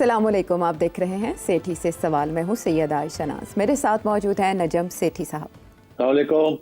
अस्सलामुअलैकुम, आप देख रहे हैं सेठी से सवाल। मैं हूँ सैयदा आयशा नाज, मेरे साथ मौजूद हैं नजम सेठी साहब। अस्सलामुअलैकुम।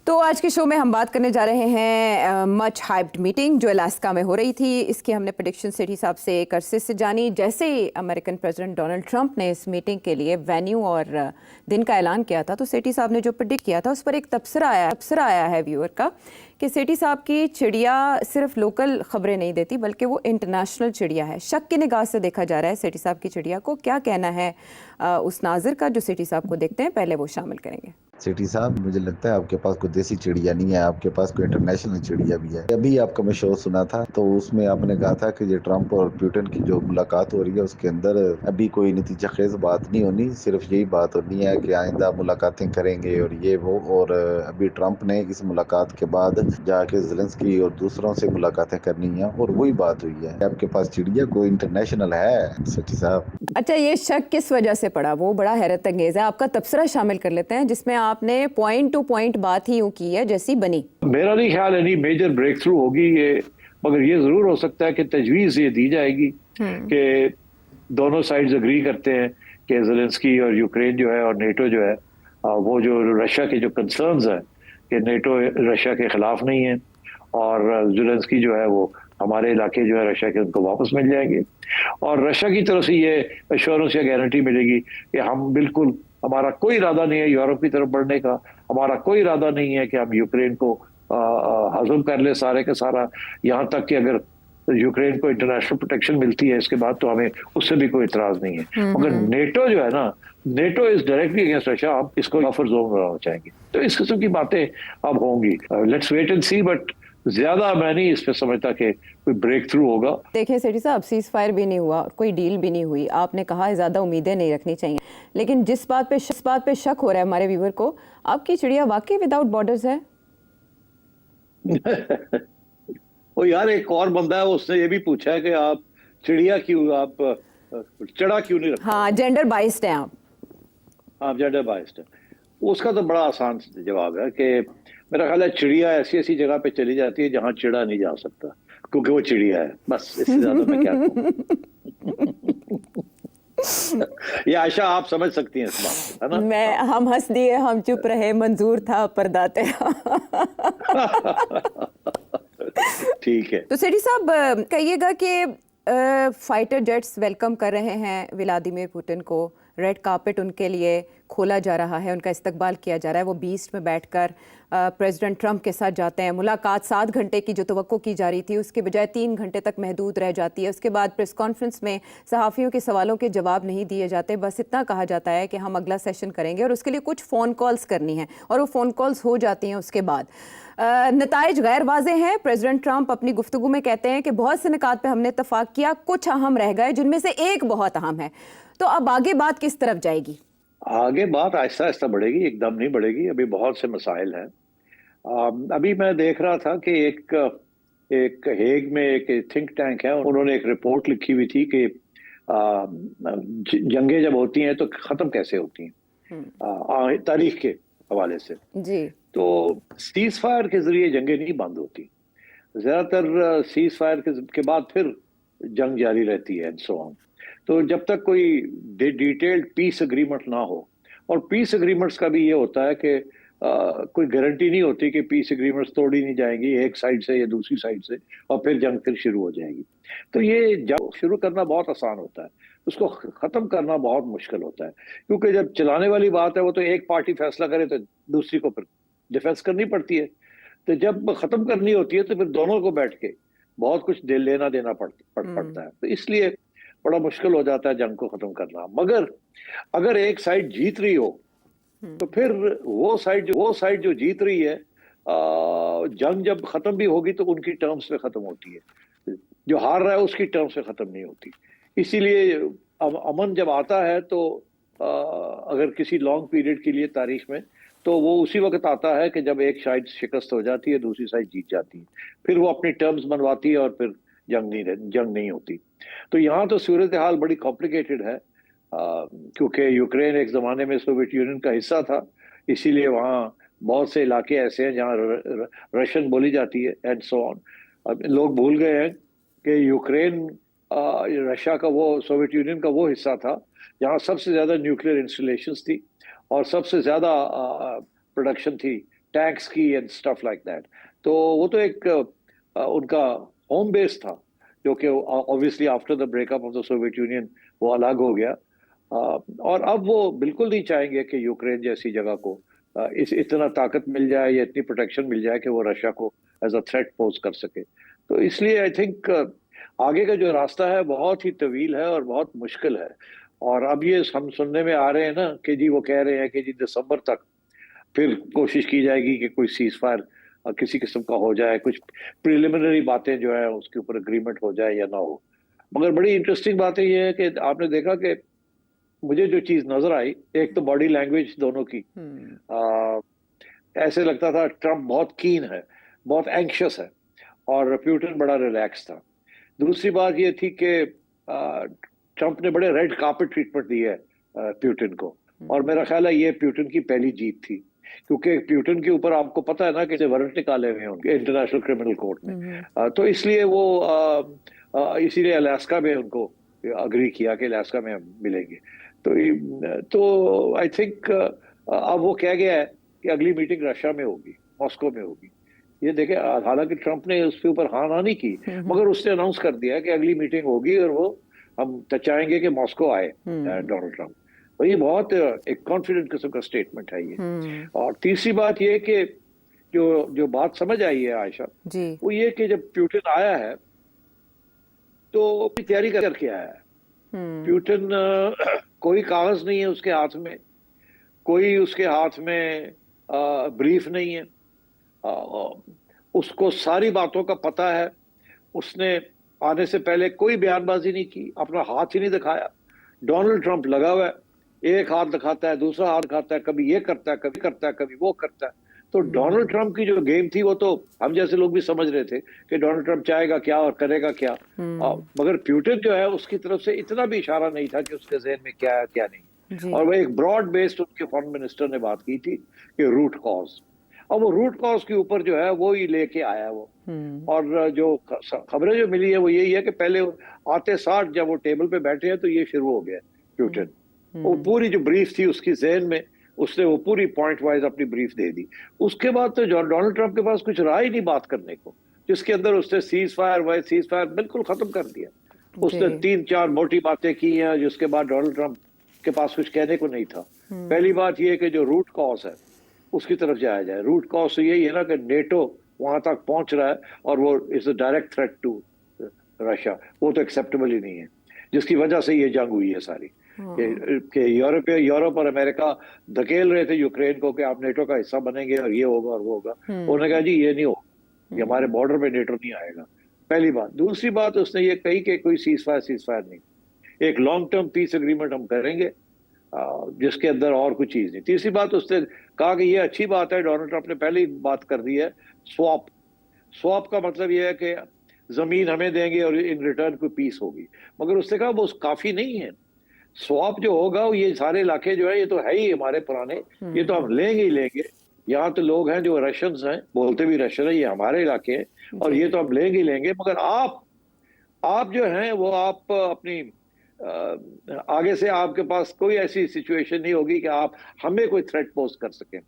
तो आज के शो में हम बात करने जा रहे हैं मच हाइप्ड मीटिंग जो अलास्का में हो रही थी। इसकी हमने प्रेडिक्शन सेठी साहब से एक अरसे से जानी। जैसे ही अमेरिकन प्रेसिडेंट डोनाल्ड ट्रंप ने इस मीटिंग के लिए वेन्यू और दिन का ऐलान किया था, तो सेठी साहब ने जो प्रेडिक्ट किया था उस पर एक तबसरा आया है व्यूअर का कि सेठी साहब की चिड़िया सिर्फ लोकल खबरें नहीं देती बल्कि वो इंटरनेशनल चिड़िया है। शक की निगाह से देखा जा रहा है सेठी साहब की चिड़िया को। क्या कहना है उस नाजिर का जो सेठी साहब को देखते हैं, पहले वो शामिल करेंगे। सेठी साहब, मुझे लगता है आपके पास कोई देसी चिड़िया नहीं है, आपके पास कोई इंटरनेशनल चिड़िया भी है। अभी आपका मैं शो सुना था तो उसमें आपने कहा था कि ये ट्रंप और पुतिन की जो मुलाकात हो रही है उसके अंदर अभी कोई नतीजा खेज बात नहीं होनी, सिर्फ यही बात होनी है कि आइंदा मुलाकातें करेंगे और ये वो। और अभी ट्रंप ने इस मुलाकात के बाद जाके ज़ेलेंस्की और दूसरों से मुलाकातें करनी है और वही बात हुई है। आपके पास चिड़िया कोई इंटरनेशनल है सेठी साहब? अच्छा, ये शक किस वजह से पड़ा वो बड़ा हैरत अंगेज है। आपका तबसरा शामिल कर लेते हैं जिसमें आपने पॉइंट टू पॉइंट बात ही यूं की है जैसी बनी। मेरा नहीं ख्याल एनी मेजर ब्रेक थ्रू होगी ये, मगर ये जरूर हो सकता है कि तजवीज ये दी जाएगी कि दोनों साइड्स अग्री करते हैं कि ज़ेलेंस्की और यूक्रेन जो है और नेटो जो है वो जो रशिया के जो कंसर्न्स हैं कि नेटो रशिया के खिलाफ नहीं है और ज़ेलेंस्की जो है वो हमारे इलाके जो है रशिया के उनको वापस मिल जाएंगे। और रशिया की तरफ से ये एश्योरेंस या गारंटी मिलेगी कि हम बिल्कुल, हमारा कोई इरादा नहीं है यूरोप की तरफ बढ़ने का, हमारा कोई इरादा नहीं है कि हम यूक्रेन को हजम कर ले सारे का सारा। यहाँ तक कि अगर यूक्रेन को इंटरनेशनल प्रोटेक्शन मिलती है इसके बाद तो हमें उससे भी कोई इतराज नहीं है। मगर नेटो जो है ना, NATO is directly against Russia, आप इसको बफर जोन बनाना चाहेंगे। तो इस किस्म की बातें अब होंगी। Let's wait and see, but ज्यादा मैं नहीं इस पे समझता कि कोई ब्रेक थ्रू होगा। देखिए सेठी साहब, सीज फायर भी नहीं हुआ, कोई डील भी नहीं हुई। आपने कहा ज्यादा उम्मीदें नहीं रखनी चाहिए, लेकिन जिस बात पे शक हो रहा है हमारे व्यूअर को, आपकी चिड़िया वाकई विदाउट बॉर्डर्स है। वो यार एक और बंदा है, उसने ये भी पूछा है कि आप चिड़िया क्यों, आप चढ़ा क्यों नहीं रखते? हाँ, जेंडर बाइस्ड हैं आप। हाँ, जेंडर बाइस्ड है। उसका तो बड़ा आसान जवाब है कि मेरा ख्याल है चिड़िया ऐसी ऐसी जगह पे चली जाती है जहां चिड़ा नहीं जा सकता, क्योंकि वो चिड़िया है। बस इससे ज्यादा मैं क्या कहूँ। ये आशा आप समझ सकती हैं इस बात को, है ना? हम हंस दिए, हम चुप रहे, मंजूर था पर्दा तेरा। ठीक है। तो सेठी साहब कहिएगा कि फाइटर जेट्स वेलकम कर रहे हैं व्लादिमीर पुतिन को, रेड कार्पेट उनके लिए खोला जा रहा है, उनका इस्तकबाल किया जा रहा है। वो बीस्ट में बैठकर प्रेसिडेंट ट्रंप के साथ जाते हैं। मुलाकात 7 घंटे की जो तवक्को की जा रही थी उसके बजाय 3 घंटे तक महदूद रह जाती है। उसके बाद प्रेस कॉन्फ्रेंस में सहाफ़ियों के सवालों के जवाब नहीं दिए जाते, बस इतना कहा जाता है कि हम अगला सेशन करेंगे और उसके लिए कुछ फ़ोन कॉल्स करनी है और वो फ़ोन कॉल्स हो जाती हैं। उसके बाद नताइज गैर वाज़े हैं। प्रेसिडेंट ट्रंप अपनी गुफ्तगू में कहते हैं कि बहुत से निकात पे हमने इत्तफाक किया, कुछ अहम रह गए जिनमें से एक बहुत अहम है। तो अब आगे बात किस तरफ जाएगी? आगे बात आहिस्ता आहिस्ता बढ़ेगी, एकदम नहीं बढ़ेगी। अभी बहुत से मसाइल हैं। अभी मैं देख रहा था कि एक हेग में एक थिंक टैंक है, उन्होंने एक रिपोर्ट लिखी हुई थी कि जंगें जब होती हैं तो खत्म कैसे होती हैं तारीख के हवाले से जी। तो सीज फायर के जरिए जंगें नहीं बंद होती, ज्यादातर सीज फायर के बाद फिर जंग जारी रहती है एंड सो ऑन। तो जब तक कोई डिटेल्ड पीस एग्रीमेंट ना हो, और पीस एग्रीमेंट्स का भी ये होता है कि कोई गारंटी नहीं होती कि पीस एग्रीमेंट्स तोड़ी नहीं जाएंगी एक साइड से या दूसरी साइड से, और फिर जंग फिर शुरू हो जाएगी। तो ये जंग शुरू करना बहुत आसान होता है, उसको खत्म करना बहुत मुश्किल होता है, क्योंकि जब चलाने वाली बात है वो तो एक पार्टी फैसला करे तो दूसरी को फिर डिफेंस करनी पड़ती है। तो जब खत्म करनी होती है तो फिर दोनों को बैठ के बहुत कुछ लेना देना पड़ता है। तो इसलिए बड़ा मुश्किल हो जाता है जंग को खत्म करना। मगर अगर एक साइड जीत रही हो तो फिर वो साइड जो जीत रही है, जंग जब खत्म भी होगी तो उनकी टर्म्स पे खत्म होती है, जो हार रहा है उसकी टर्म्स पे खत्म नहीं होती। इसीलिए अमन जब आता है तो अगर किसी लॉन्ग पीरियड के लिए तारीख में, तो वो उसी वक्त आता है कि जब एक साइड शिकस्त हो जाती है, दूसरी साइड जीत जाती है, फिर वो अपनी टर्म्स बनवाती है और फिर जंग नहीं होती। तो यहाँ तो सूरत हाल बड़ी कॉम्प्लिकेटेड है, क्योंकि यूक्रेन एक ज़माने में सोवियत यूनियन का हिस्सा था, इसीलिए वहाँ बहुत से इलाके ऐसे हैं जहाँ रशियन बोली जाती है एंड सो ऑन। अब लोग भूल गए हैं कि यूक्रेन रशिया का वो सोवियत यूनियन का वो हिस्सा था जहाँ सबसे ज्यादा न्यूक्लियर इंस्टॉलेशंस थी और सबसे ज्यादा प्रोडक्शन थी टैंक्स की एंड स्टफ लाइक दैट। तो वो तो एक उनका होम बेस था, जो कि obviously after the breakup of the Soviet union वो अलग हो गया। और अब वो बिल्कुल नहीं चाहेंगे कि यूक्रेन जैसी जगह को इस इतना ताकत मिल जाए या इतनी प्रोटेक्शन मिल जाए कि वो रशिया को एज अ थ्रेट पोज कर सके। तो इसलिए आई थिंक आगे का जो रास्ता है बहुत ही तवील है और बहुत मुश्किल है। और अब ये हम सुनने में आ रहे हैं ना कि जी वो कह रहे हैं कि जी दिसंबर तक फिर कोशिश की जाएगी कि कोई सीज फायर किसी किस्म का हो जाए, कुछ प्रिलिमिनरी बातें जो है उसके ऊपर एग्रीमेंट हो जाए या ना हो। मगर बड़ी इंटरेस्टिंग बात ये है कि आपने देखा कि मुझे जो चीज नजर आई, एक तो बॉडी लैंग्वेज दोनों की, ऐसे लगता था ट्रम्प बहुत कीन है, बहुत एंक्शस है और प्यूटन बड़ा रिलैक्स था। दूसरी बात ये थी कि ट्रम्प ने बड़े रेड कार्पेट ट्रीटमेंट दी है प्यूटन को, और मेरा ख्याल है ये प्यूटन की पहली जीत थी, क्योंकि प्यूटन के ऊपर आपको पता है ना कि वारंट निकाले हुए हैं उनके इंटरनेशनल क्रिमिनल कोर्ट में। तो इसलिए वो इसीलिए अलास्का में उनको अग्री किया कि अलास्का में हम मिलेंगे। तो आई थिंक अब वो कह गया है कि अगली मीटिंग रशिया में होगी, मॉस्को में होगी। ये देखे, हालांकि ट्रम्प ने उसके ऊपर हाँ ना नहीं की, मगर उसने अनाउंस कर दिया कि अगली मीटिंग होगी और वो हम चाहेंगे कि मॉस्को आए डोनाल्ड ट्रम्प। तो ये बहुत एक कॉन्फिडेंट किस्म का स्टेटमेंट है ये। और तीसरी बात ये कि जो बात समझ आई है आयशा, वो ये कि जब प्यूटन आया है तो अपनी तैयारी करके आया है। प्यूटन कोई कागज नहीं है उसके हाथ में, कोई उसके हाथ में ब्रीफ नहीं है, उसको सारी बातों का पता है। उसने आने से पहले कोई बयानबाजी नहीं की, अपना हाथ ही नहीं दिखाया। डोनाल्ड ट्रंप लगा हुआ है, एक हाथ दिखाता है, दूसरा हाथ दिखाता है, कभी ये करता है, कभी करता है, कभी वो करता है। तो डोनाल्ड ट्रंप की जो गेम थी वो तो हम जैसे लोग भी समझ रहे थे कि डोनाल्ड ट्रंप चाहेगा क्या और करेगा क्या, मगर प्यूटन जो है उसकी तरफ से इतना भी इशारा नहीं था कि उसके ज़हन में क्या है क्या नहीं। और वो एक ब्रॉड बेस्ड उनके फॉरेन मिनिस्टर ने बात की थी कि रूट कॉज, और वो रूट कॉज के ऊपर जो है वो ही लेके आया वो। और जो खबरें जो मिली है वो यही है कि पहले आते साथ जब वो टेबल पे बैठे हैं तो ये शुरू हो गया प्यूटन। वो पूरी जो ब्रीफ थी उसकी ज़हन में, उसने वो पूरी पॉइंट वाइज अपनी ब्रीफ दे दी। उसके बाद तो डोनाल्ड ट्रंप के पास कुछ रहा ही नहीं बात करने को, जिसके अंदर उसने सीज फायर बिल्कुल खत्म कर दिया। उसने 3-4 मोटी बातें की हैं जिसके बाद डोनाल्ड ट्रंप के पास कुछ कहने को नहीं था। पहली बात यह कि जो रूट कॉज है उसकी तरफ जाया जाए। रूट कॉज यही है ना कि नेटो वहां तक पहुंच रहा है और वो is a direct threat to Russia, वो तो एक्सेप्टेबल ही नहीं है, जिसकी वजह से ये जंग हुई है सारी। कि यूरोप और अमेरिका धकेल रहे थे यूक्रेन को कि आप नेटो का हिस्सा बनेंगे और ये होगा और वो होगा। उन्होंने कहा जी ये नहीं होगा, ये हमारे बॉर्डर पे नेटो नहीं आएगा, पहली बात। दूसरी बात उसने ये कही कि कोई सीज फायर नहीं, एक लॉन्ग टर्म पीस एग्रीमेंट हम करेंगे जिसके अंदर और कुछ चीज नहीं। तीसरी बात उसने कहा कि ये अच्छी बात है, डोनाल्ड ट्रंप ने पहले ही बात कर दी है, स्वैप का मतलब ये है कि जमीन हमें देंगे और इन रिटर्न कोई पीस होगी। मगर उसने कहा वो काफी नहीं है, स्वैप जो होगा ये सारे इलाके जो है ये तो है ही हमारे पुराने, ये तो हम लेंगे ही लेंगे। यहाँ तो लोग हैं जो रशियंस हैं, बोलते भी रशियन है, ये हमारे इलाके हैं और ये तो हम लेंगे ही लेंगे। मगर आप जो हैं वो आप अपनी आगे से आपके पास कोई ऐसी सिचुएशन नहीं होगी कि आप हमें कोई थ्रेट पोज कर सकें,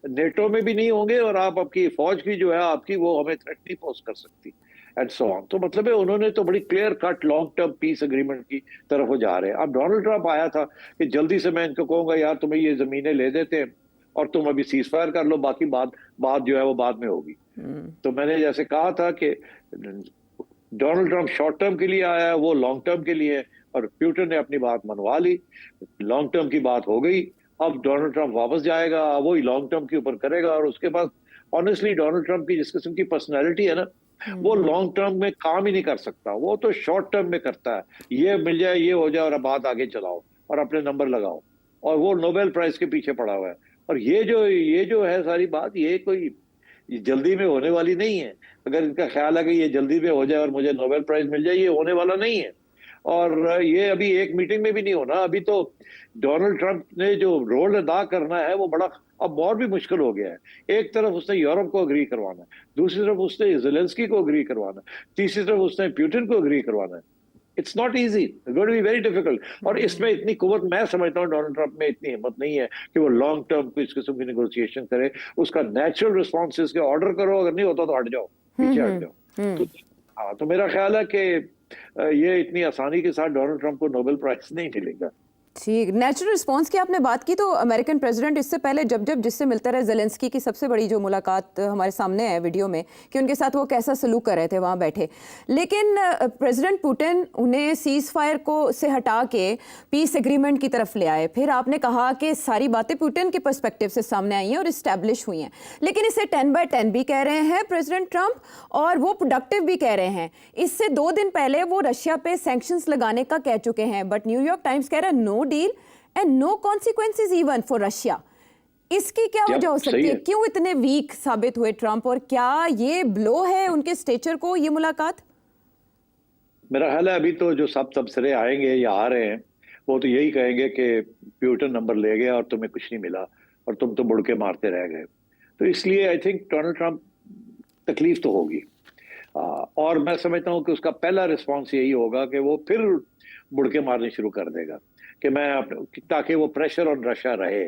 नेटो में भी नहीं होंगे और आप आपकी फौज की जो है आपकी वो हमें थ्रेट नहीं पोज कर सकती एंड सो ऑन। तो मतलब है उन्होंने तो बड़ी clear cut long term piece agreement की तरफ वो जा रहे हैं। अब डोनाल्ड ट्रंप आया था कि जल्दी से मैं इनको कहूंगा यार तुम्हें ये जमीनें ले देते हैं और तुम अभी सीज फायर कर लो, बाकी बात जो है वो बाद में होगी। तो मैंने जैसे कहा था कि डोनाल्ड ट्रंप शॉर्ट टर्म के लिए आया है, वो लॉन्ग टर्म के लिए, और प्यूटन ने अपनी बात मनवा ली, लॉन्ग टर्म की बात हो गई। अब डोनाल्ड ट्रंप वापस जाएगा, वो ही लॉन्ग टर्म के ऊपर करेगा। और उसके बाद ऑनेस्टली डोनाल्ड ट्रंप की जिस किस्म की पर्सनैलिटी है ना, वो लॉन्ग टर्म में काम ही नहीं कर सकता, वो तो शॉर्ट टर्म में करता है। ये मिल जाए, ये हो जाए और अब बात आगे चलाओ और अपने नंबर लगाओ, और वो नोबेल प्राइज के पीछे पड़ा हुआ है। और ये जो है सारी बात, ये कोई जल्दी में होने वाली नहीं है। अगर इनका ख्याल है कि ये जल्दी में हो जाए और मुझे नोबेल प्राइज मिल जाए, ये होने वाला नहीं है। और ये अभी एक मीटिंग में भी नहीं होना। अभी तो डोनाल्ड ट्रंप ने जो रोल अदा करना है वो बड़ा अब और भी मुश्किल हो गया है। एक तरफ उसने यूरोप को अग्री करवाना है, दूसरी तरफ उसने ज़ेलेंस्की को अग्री करवाना है, तीसरी तरफ उसने प्यूटन को अग्री करवाना है। It's not easy, it's going to be very difficult. और इसमें इतनी कुव्वत मैं समझता हूँ डोनाल्ड ट्रंप में इतनी हिम्मत नहीं है कि वो लॉन्ग टर्म को इस किस्म की नेगोशिएशन करे। उसका नेचुरल रिस्पॉन्स इसके ऑर्डर करो, अगर नहीं होता तो हट जाओ, पीछे हट जाओ। तो हाँ, तो मेरा ख्याल है कि ये इतनी आसानी के साथ डोनाल्ड ट्रंप को नोबेल प्राइज नहीं मिलेगा। ठीक, नेचुरल रिस्पांस की आपने बात की, तो अमेरिकन प्रेसिडेंट इससे पहले जब जिससे मिलते रहे, ज़ेलेंस्की की सबसे बड़ी जो मुलाकात हमारे सामने है वीडियो में कि उनके साथ वो कैसा सलूक कर रहे थे वहाँ बैठे, लेकिन प्रेसिडेंट पुतिन उन्हें सीज़ फायर को से हटा के पीस एग्रीमेंट की तरफ ले आए। फिर आपने कहा कि सारी बातें पुतिन के पर्सपेक्टिव से सामने आई हैं और इस्टेब्लिश हुई हैं, लेकिन इसे 10/10 भी कह रहे हैं प्रेसिडेंट ट्रंप, और वो प्रोडक्टिव भी कह रहे हैं। इससे 2 दिन पहले वो रशिया पे सैंक्शंस लगाने का कह चुके हैं, बट न्यूयॉर्क टाइम्स कह रहा है no deal and no consequences even for Russia. इसकी क्या वजह हो सकती है? क्यों इतने वीक साबित हुए ट्रंप, और क्या ये ब्लो है उनके स्टेचर को, ये मुलाकात? मेरा ख्याल है अभी तो जो सब तबसरे आएंगे या आ रहे हैं वो तो यही कहेंगे कि पुतिन नंबर ले गया और तुम्हें कुछ नहीं मिला और तुम तो मुड़ के मारते रह गए। तो इसलिए आई थिंक डोनाल्ड ट्रंप तकलीफ तो होगी, और मैं समझता हूँ कि उसका पहला रिस्पॉन्स यही होगा कि वो फिर मुड़ के मारने शुरू कर देगा कि मैं, ताकि वो प्रेशर ऑन रशिया रहे।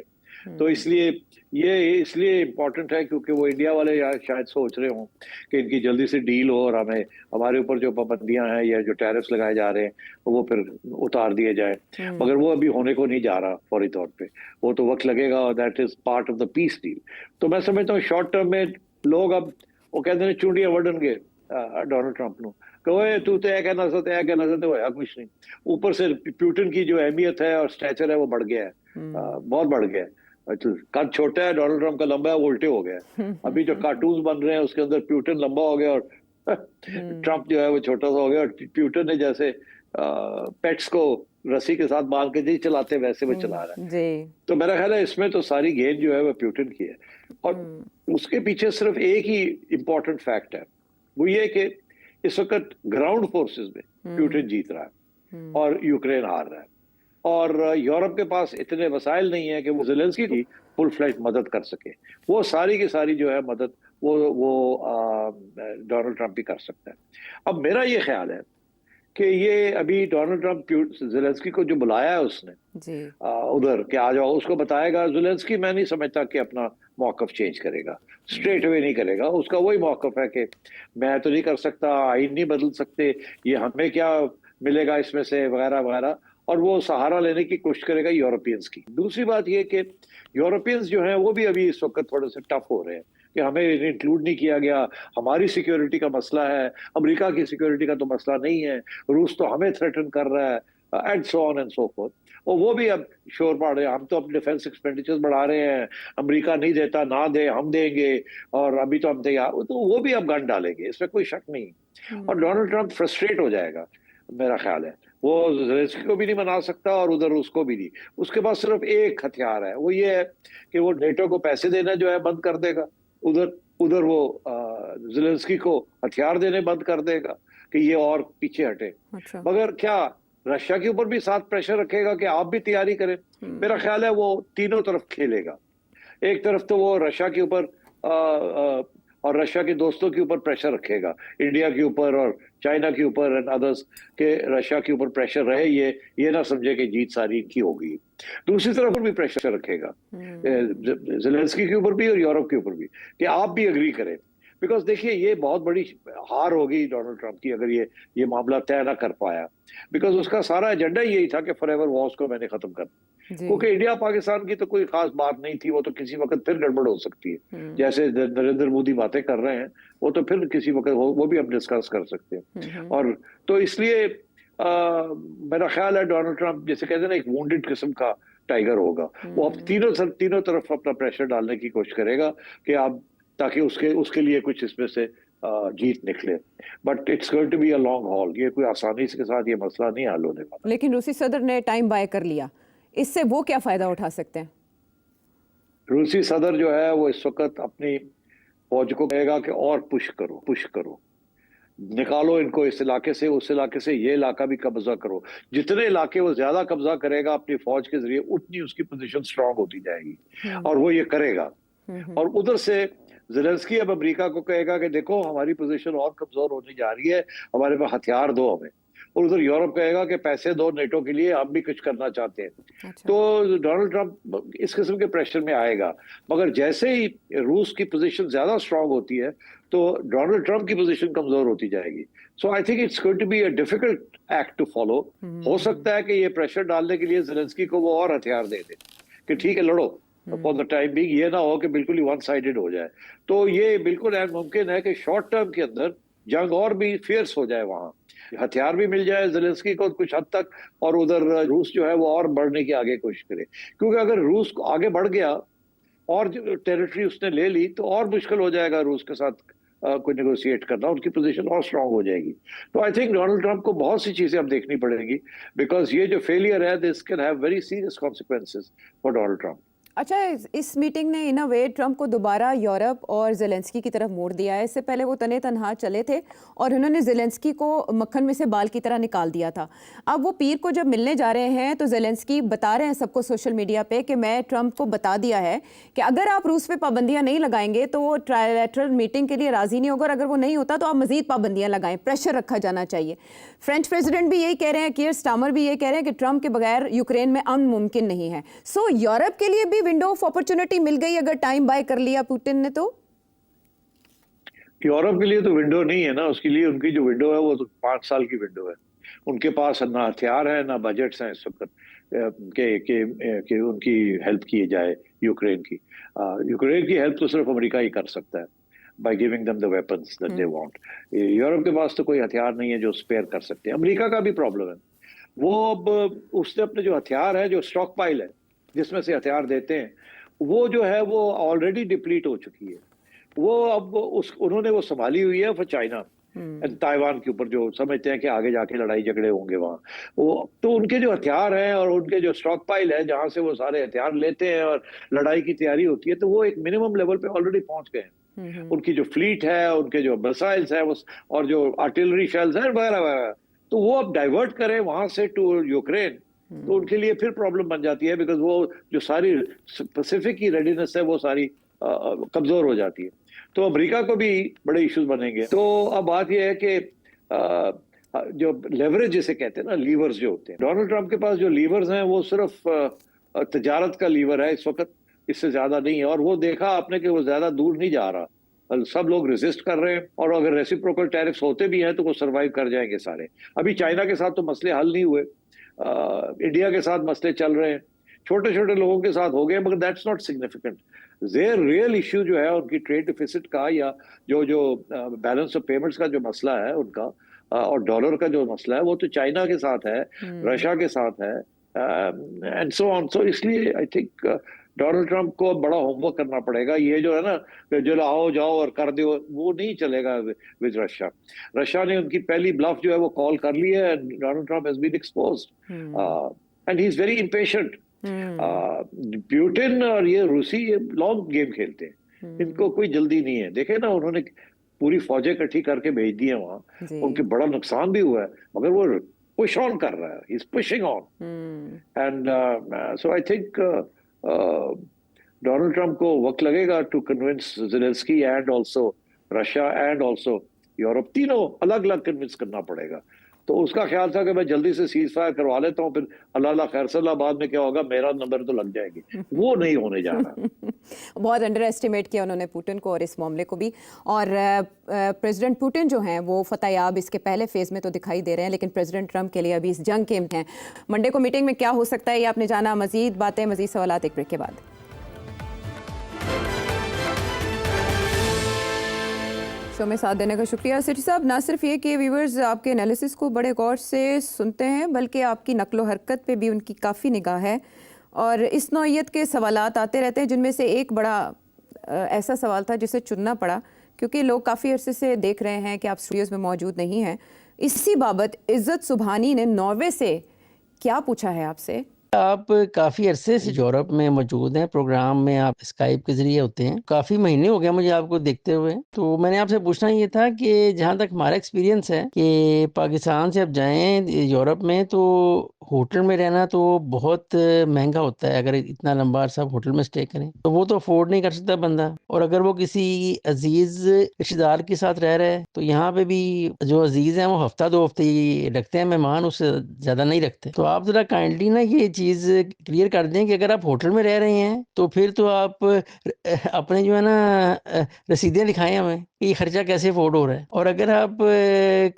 तो इसलिए ये इसलिए इम्पोर्टेंट है क्योंकि वो इंडिया वाले शायद सोच रहे हों कि इनकी जल्दी से डील हो और हमें हमारे ऊपर जो पाबंदियां हैं या जो टैरिफ्स लगाए जा रहे हैं वो फिर उतार दिए जाए, मगर वो अभी होने को नहीं जा रहा फौरी तौर पे, वो तो वक्त लगेगा और that is part of the peace deal. तो मैं समझता हूँ शॉर्ट टर्म में लोग अब वो कहते हैं चूंडियां वढ़नगे डोनाल्ड ट्रंप ਨੂੰ कहे तू तो यह कहना सकते है कहना सकते होया कुछ नहीं। ऊपर से पुतिन की जो अहमियत है और स्टैचर है वो बढ़ गया है, बहुत बढ़ गया है। कद छोटा है, डोनाल्ड ट्रंप का लंबा है, वो उल्टे हो गया है। अभी जो कार्टून बन रहे हैं उसके अंदर पुतिन लंबा हो गया और ट्रंप जो है वो छोटा सा हो गया। और पुतिन ने जैसे पेट्स को रस्सी के साथ बांध के नहीं चलाते वैसे वो चला रहा है। तो मेरा ख्याल है इसमें तो सारी गेंद जो है वो पुतिन की है, और उसके पीछे सिर्फ एक ही इम्पोर्टेंट फैक्ट है, वो ये कि इस वक्त ग्राउंड फोर्सेस में पुतिन जीत रहा है और यूक्रेन हार रहा है, और यूरोप के पास इतने वसाइल नहीं है कि वो ज़ेलेंस्की की फुल फ्लैश मदद कर सके। वो सारी की सारी जो है मदद वो डोनाल्ड ट्रंप ही कर सकता है। अब मेरा ये ख्याल है कि ये अभी डोनाल्ड ट्रंप ज़ेलेंस्की को जो बुलाया है उसने उधर के आ जाओ, उसको बताएगा। ज़ेलेंस्की मैं नहीं समझता कि अपना मौक़िफ़ चेंज करेगा, स्ट्रेट अवे नहीं करेगा। उसका वही मौक़िफ़ है कि मैं तो नहीं कर सकता, आइन नहीं बदल सकते, ये हमें क्या मिलेगा इसमें से, वगैरह वगैरह, और वो सहारा लेने की कोशिश करेगा यूरोपियंस की। दूसरी बात ये कि यूरोपियंस जो हैं वो भी अभी इस वक्त थोड़े से टफ हो रहे हैं कि हमें इंक्लूड नहीं किया गया, हमारी सिक्योरिटी का मसला है, अमेरिका की सिक्योरिटी का तो मसला नहीं है, रूस तो हमें थ्रेटन कर रहा है, and so on and so fourth. और वो भी अब शोर पाड़ रहे हैं, हम तो अपने डिफेंस एक्सपेंडिचर्स बढ़ा रहे हैं, अमेरिका नहीं देता, ना दे हम देंगे, और अभी तो हम तैयार, तो वो भी अब गन डालेंगे, इसमें कोई शक नहीं। और डोनाल्ड ट्रंप फ्रस्ट्रेट हो जाएगा मेरा ख्याल है, वो ज़ेलेंस्की को भी नहीं मना सकता और उधर उसको भी नहीं। उसके पास सिर्फ एक हथियार है, वो ये है कि वो नेटो को पैसे देना जो है बंद कर देगा, उधर वो ज़ेलेंस्की को हथियार देने बंद कर देगा कि ये और पीछे हटे। अच्छा। मगर क्या रशिया के ऊपर भी साथ प्रेशर रखेगा कि आप भी तैयारी करें? मेरा ख्याल है वो तीनों तरफ खेलेगा। एक तरफ तो वो रशिया के ऊपर और रशिया के दोस्तों के ऊपर प्रेशर रखेगा, इंडिया के ऊपर और चाइना के ऊपर एंड अदर्स, के रशिया के ऊपर प्रेशर रहे, ये ना समझे कि जीत सारी इनकी हो गई। दूसरी तरफ भी प्रेशर रखेगा ज़ेलेंस्की के ऊपर भी और यूरोप के ऊपर भी कि आप भी एग्री करें, बिकॉज देखिए ये बहुत बड़ी हार होगी डोनाल्ड ट्रंप की अगर ये मामला तय ना कर पाया, बिकॉज उसका सारा एजेंडा यही था कि फॉरएवर वॉर्स को मैंने खत्म कर, क्योंकि इंडिया पाकिस्तान की तो कोई खास बात नहीं थी, वो तो किसी वक्त फिर गड़बड़ हो सकती है, जैसे नरेंद्र मोदी बातें कर रहे हैं वो तो फिर किसी वक्त वो भी हम डिस्कस कर सकते हैं। और तो इसलिए मेरा ख्याल है डोनाल्ड ट्रंप जैसे कहते हैं ना एक वुंडेड किस्म का टाइगर होगा, वो अब तीनों तरफ अपना प्रेशर डालने की कोशिश करेगा कि आप, ताकि उसके लिए कुछ इसमें से जीत निकले। But it's going to be a long haul, ये कोई आसानी के साथ ये मसला नहीं हल होने वाला। लेकिन रूसी सदर ने टाइम बाय कर लिया, इससे वो क्या फायदा उठा सकते हैं? रूसी सदर जो है वो इस वक्त अपनी फौज को कहेगा कि और पुश करो, निकालो इनको इस इलाके से, उस इलाके से, ये इलाका भी कब्जा करो। जितने इलाके वो ज्यादा कब्जा करेगा अपनी फौज के जरिए, उतनी उसकी पोजीशन स्ट्रांग होती जाएगी और वो ये करेगा। और उधर से ज़ेलेंस्की अब अमेरिका को कहेगा कि देखो हमारी पोजीशन और कमजोर होने जा रही है, हमारे पास हथियार दो हमें। और उधर यूरोप कहेगा कि पैसे दो नेटो के लिए, हम भी कुछ करना चाहते हैं। अच्छा। तो डोनाल्ड ट्रंप इस किस्म के प्रेशर में आएगा, मगर जैसे ही रूस की पोजीशन ज्यादा स्ट्रांग होती है तो डोनाल्ड ट्रंप की पोजीशन कमजोर होती जाएगी। So I think it's going to be a difficult act to follow. हो सकता है कि ये प्रेशर डालने के लिए ज़ेलेंस्की को वो और हथियार दे दे कि ठीक है लड़ो फॉर द टाइम बिंग, ये ना हो कि बिल्कुल ही वन साइडेड हो जाए। तो ये बिल्कुल मुमकिन है कि शॉर्ट टर्म के अंदर जंग और भी फियर्स हो जाए, वहां हथियार भी मिल जाए ज़ेलेंस्की को कुछ हद तक, और उधर रूस जो है वो और बढ़ने की आगे कोशिश करे। क्योंकि अगर रूस को आगे बढ़ गया और जो टेरिटरी उसने ले ली तो और मुश्किल हो जाएगा रूस के साथ कोई नेगोशिएट करना, उनकी पोजीशन और स्ट्रांग हो जाएगी। तो आई थिंक डोनाल्ड ट्रंप को बहुत सी चीजें अब देखनी पड़ेंगी, बिकॉज ये जो फेलियर है this can have very serious consequences for Donald Trump. अच्छा, इस मीटिंग ने इन अ वे ट्रंप को दोबारा यूरोप और ज़ेलेंस्की की तरफ मोड़ दिया है। इससे पहले वो तने तनहा चले थे और उन्होंने ज़ेलेंस्की को मक्खन में से बाल की तरह निकाल दिया था। अब वो पीर को जब मिलने जा रहे हैं तो ज़ेलेंस्की बता रहे हैं सबको सोशल मीडिया पे कि मैं ट्रंप को बता दिया है कि अगर आप रूस पे पाबंदियां नहीं लगाएंगे तो वो ट्रायलैटरल मीटिंग के लिए राज़ी नहीं होगा, और अगर वो नहीं होता तो आप मज़ीद पाबंदियां लगाएं, प्रेशर रखा जाना चाहिए। फ्रेंच प्रेसिडेंट भी यही कह रहे हैं, कीयर स्टामर भी ये कह रहे हैं कि ट्रंप के बगैर यूक्रेन में अमन मुमकिन नहीं है। सो यूरोप के लिए भी विंडो ऑफ अपॉर्चुनिटी मिल गई अगर टाइम बाय कर लिया पुतिन ने। तो यूरोप के लिए तो विंडो नहीं है ना, उसके लिए उनकी जो विंडो है वो तो 5 साल की विंडो है। उनके पास ना हथियार है ना बजट्स हैं इस वक्त के उनकी हेल्प की जाए यूक्रेन की। यूक्रेन की हेल्प तो सिर्फ अमेरिका ही कर सकता है by giving them the weapons that they want। Europe के पास तो कोई हथियार नहीं है जो स्पेयर कर सकते हैं। अमेरिका का भी प्रॉब्लम है, वो अब उसने अपने जो हथियार है, जो स्टॉक पाइल है जिसमें से हथियार देते हैं, वो जो है वो ऑलरेडी डिप्लीट हो चुकी है। वो अब उन्होंने वो संभाली हुई है फॉर चाइना एंड ताइवान के ऊपर, जो समझते हैं कि आगे जाके लड़ाई झगड़े होंगे वहां। वो तो उनके जो हथियार हैं और उनके जो स्टॉक पाइल है जहां से वो सारे हथियार लेते हैं और लड़ाई की तैयारी होती है, तो वो एक मिनिमम लेवल पे ऑलरेडी पहुंच गए हैं। उनकी जो फ्लीट है, उनके जो मिसाइल्स है वो, और जो आर्टिलरी शेल्स है वगैरह वगैरह, तो वो अब डाइवर्ट करें वहां से टू यूक्रेन तो उनके लिए फिर प्रॉब्लम बन जाती है, बिकॉज वो जो सारी पैसिफिक की रेडीनेस है वो सारी कमजोर हो जाती है। तो अमेरिका को भी बड़े इश्यूज बनेंगे। तो अब बात यह है कि जो लेवरेज जिसे कहते हैं ना, लीवर्स जो होते हैं, डोनाल्ड ट्रंप के पास जो लीवर्स हैं वो सिर्फ तजारत का लीवर है इस वक्त, इससे ज्यादा नहीं है। और वो देखा आपने कि वो ज्यादा दूर नहीं जा रहा, सब लोग रेजिस्ट कर रहे हैं, और अगर रेसिप्रोकल टैरिफ्स होते भी हैं तो वो सर्वाइव कर जाएंगे सारे। अभी चाइना के साथ तो मसले हल नहीं हुए, इंडिया के साथ मसले चल रहे हैं, छोटे छोटे लोगों के साथ हो गए, मगर that's not significant. There real issue जो है उनकी ट्रेड डिफिसिट का, या जो बैलेंस ऑफ पेमेंट्स का जो मसला है उनका, और डॉलर का जो मसला है, वो तो चाइना के साथ है, रशिया के साथ है, एंड सो ऑन। सो इसलिए आई थिंक डोनाल्ड ट्रंप को बड़ा होमवर्क करना पड़ेगा। ये जो है ना जो आओ जाओ और कर दो, वो नहीं चलेगा विद रशिया। रशिया ने उनकी पहली ब्लफ जो है वो कॉल कर ली है, Donald Trump has been exposed and he is very impatient. Putin और ये रूसी ये लॉन्ग गेम खेलते हैं, इनको कोई जल्दी नहीं है। देखे ना, उन्होंने पूरी फौजें इकट्ठी करके भेज दी है वहां, उनके बड़ा नुकसान भी हुआ है, मगर वो पुश ऑन कर रहा है, he is pushing on. And so I think Donald Trump को वक्त लगेगा to convince Zelensky and also Russia and also Europe, तीनों अलग अलग कन्विंस करना पड़ेगा। तो उसका ख्याल था कि मैं जल्दी से सीज फायर करवा लेता हूँ, फिर अल्लाह खैर बाद में क्या होगा, मेरा नंबर तो लग जाएगी। वो नहीं होने जा रहा। बहुत अंडर एस्टिमेट किया उन्होंने पुतिन को और इस मामले को भी। और प्रेसिडेंट पुतिन जो हैं वो फतेहयाब इसके पहले फेज में तो दिखाई दे रहे हैं, लेकिन प्रेसिडेंट ट्रंप के लिए अभी इस जंग के हैं। मंडे को मीटिंग में क्या हो सकता है ये आपने जाना। मजीद बातें, मजीद सवालात एक ब्रेक के बाद। शो में साथ देने का शुक्रिया सिटी साहब। ना सिर्फ ये कि व्यूवर्स आपके एनालिसिस को बड़े गौर से सुनते हैं, बल्कि आपकी नकलो हरकत पे भी उनकी काफ़ी निगाह है, और इस नौइयत के सवालात आते रहते हैं, जिनमें से एक बड़ा ऐसा सवाल था जिसे चुनना पड़ा, क्योंकि लोग काफ़ी अरसे से देख रहे हैं कि आप स्टूडियोज़ में मौजूद नहीं हैं। इसी बाबत इज़्ज़त सुबहानी ने नॉर्वे से क्या पूछा है आपसे, आप काफ़ी अरसे से यूरोप में मौजूद हैं, प्रोग्राम में आप स्काइप के ज़रिए होते हैं। काफ़ी महीने हो गए मुझे आपको देखते हुए। तो मैंने आपसे पूछना ये था कि जहाँ तक हमारा एक्सपीरियंस है कि पाकिस्तान से आप जाएँ यूरोप में तो होटल में रहना तो बहुत महँगा होता है। अगर इतना लंबा अरसा आप होटल में स्टे करें, तो वो तो अफ़ोर्ड नहीं कर सकता बंदा। और अगर वो किसी अज़ीज़ रिश्तेदार के साथ रह रहा है, तो यहाँ पे भी जो अज़ीज़ हैं वो हफ़्ता 2 हफ़्ते ही रखते हैं मेहमान, उससे ज़्यादा नहीं रखते। तो आप ज़रा काइंडली ना ये चीज़ क्लियर कर दें कि अगर आप होटल में रह रहे हैं, तो फिर तो आप अपने जो है ना रसीदें दिखाएँ हमें कि ये खर्चा कैसे अफ़ोर्ड हो रहा है। और अगर आप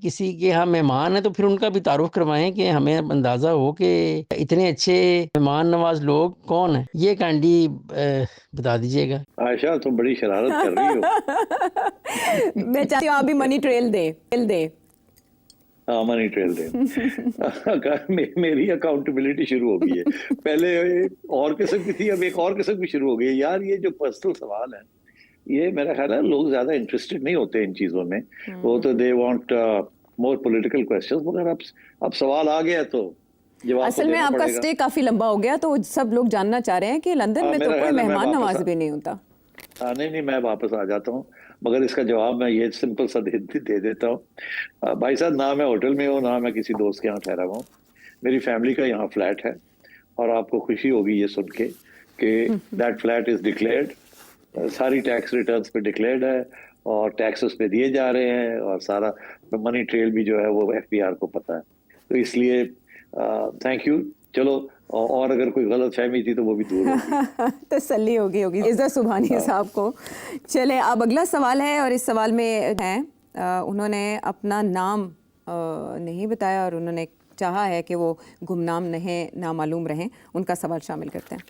किसी के यहाँ मेहमान हैं, तो फिर उनका भी तारुफ़ करवाएँ कि हमें अंदाज़ा हो कि इतने अच्छे मेहमान नवाज़ लोग कौन हैं। ये काइंडली बता दीजिएगा। आयशा, तुम बड़ी शरारत कर रही हो। मैं चाहती हूँ आप भी मनी ट्रेल दें। हाँ, मनी ट्रेल दे। मेरी अकाउंटेबिलिटी शुरू हो गई है। पहले और किस्म की थी, अब एक और किस्म की शुरू हो गई है। यार, ये जो पर्सनल सवाल है, ये मेरा ख्याल है लोग ज्यादा इंटरेस्टेड नहीं होते इन चीजों में। वो तो they want more political questions, मगर अब सवाल आ गया तो जवाब तो असल में देना आपका पड़ेगा। स्टे काफी लंबा हो गया, तो सब लोग जानना चाह रहे हैं कि लंदन में तो मेरा कोई ख्याल है मैं मेहमान वापस नवाज भी नहीं होता। नहीं, मैं वापस आ जाता हूँ। मगर इसका जवाब मैं ये सिंपल सा दे देता हूँ। भाई साहब, ना मैं होटल में हूँ, ना मैं किसी दोस्त के यहाँ ठहरा हुआ हूँ। मेरी फैमिली का यहाँ फ्लैट है, और आपको खुशी होगी ये सुन के कि दैट फ्लैट इज डिक्लेयर्ड। सारी टैक्स रिटर्न्स पे डिक्लेयर्ड है, और टैक्सेस पे दिए जा रहे हैं, और सारा मनी ट्रेल भी जो है वो एफबीआर को पता है। तो इसलिए थैंक यू। चलो, और अगर कोई गलत फहमी थी तो वो भी दूर होगी। तसल्ली होगी इज़्ज़त सुबहानी साहब को। चले, अब अगला सवाल है, और इस सवाल में है उन्होंने अपना नाम नहीं बताया, और उन्होंने चाहा है कि वो गुमनाम नामालूम रहें। उनका सवाल शामिल करते हैं।